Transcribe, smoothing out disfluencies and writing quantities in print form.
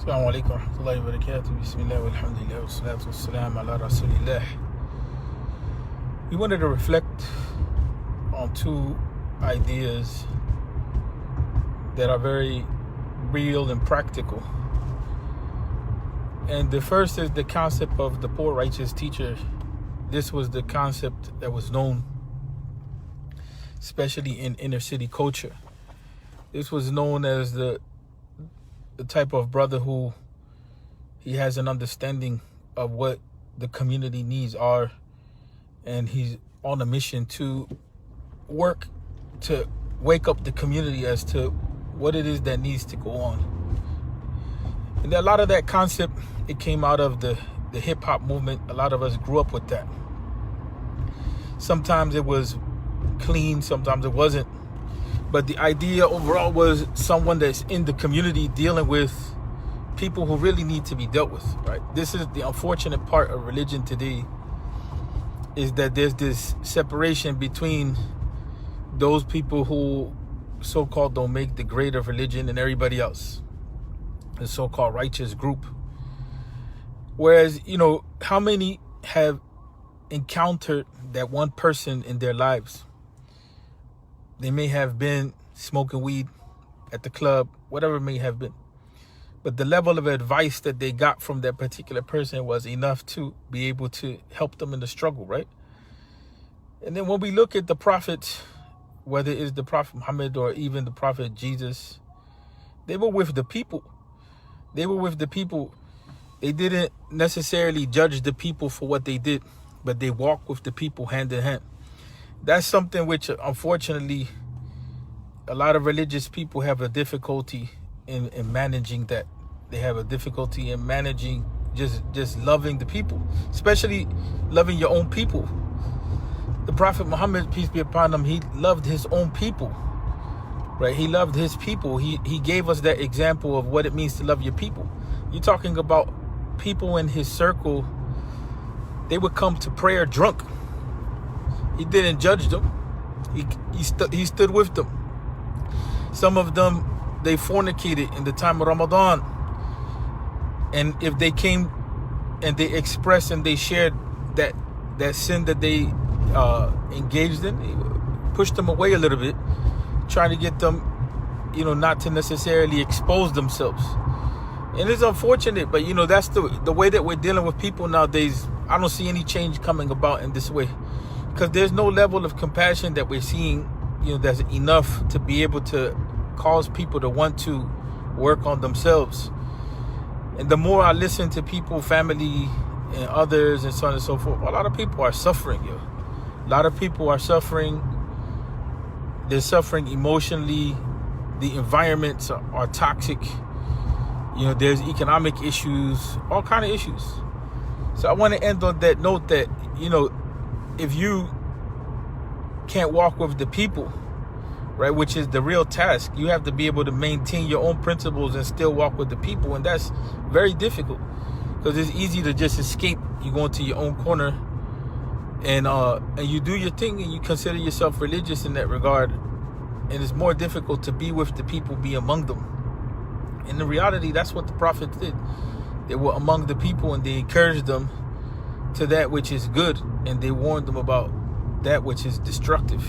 Assalamu alaikum wa rahmatullahi wa barakatuh. Bismillah walhamdulillah wa salatu wa salam ala rasulillah. We wanted to reflect on two ideas that are very real and practical. And the first is the concept of the poor righteous teacher. This was the concept that was known, especially in inner city culture. This was known as the type of brother who he has an understanding of what the community needs are, and he's on a mission to work to wake up the community as to what it is that needs to go on. And a lot of that concept, it came out of the hip-hop movement. A lot of us grew up with that. Sometimes it was clean, sometimes it wasn't. But the idea overall was someone that's in the community dealing with people who really need to be dealt with, right? This is the unfortunate part of religion today, is that there's this separation between those people who so-called don't make the grade of religion and everybody else, the so-called righteous group. Whereas, how many have encountered that one person in their lives? They may have been smoking weed at the club, whatever it may have been. But the level of advice that they got from that particular person was enough to be able to help them in the struggle, right? And then when we look at the prophets, whether it's the Prophet Muhammad or even the Prophet Jesus, they were with the people. They were with the people. They didn't necessarily judge the people for what they did, but they walked with the people hand in hand. That's something which, unfortunately, a lot of religious people have a difficulty in managing that. They have a difficulty in managing just loving the people, especially loving your own people. The Prophet Muhammad, peace be upon him, he loved his own people, right? He loved his people. He gave us that example of what it means to love your people. You're talking about people in his circle. They would come to prayer drunk. He didn't judge them. He stood with them. Some of them, they fornicated in the time of Ramadan. And if they came and they expressed and they shared that sin that they engaged in, he pushed them away a little bit, trying to get them, not to necessarily expose themselves. And it's unfortunate, but that's the way that we're dealing with people nowadays. I don't see any change coming about in this way, because there's no level of compassion that we're seeing, that's enough to be able to cause people to want to work on themselves. And the more I listen to people, family and others and so on and so forth, a lot of people are suffering, A lot of people are suffering. They're suffering emotionally. The environments are toxic. There's economic issues, all kind of issues. So I want to end on that note that, if you can't walk with the people, right, which is the real task, you have to be able to maintain your own principles and still walk with the people. And that's very difficult, because it's easy to just escape. You go into your own corner and you do your thing and you consider yourself religious in that regard. And it's more difficult to be with the people, be among them. And in reality, that's what the prophets did. They were among the people and they encouraged them to that which is good, and they warned them about that which is destructive.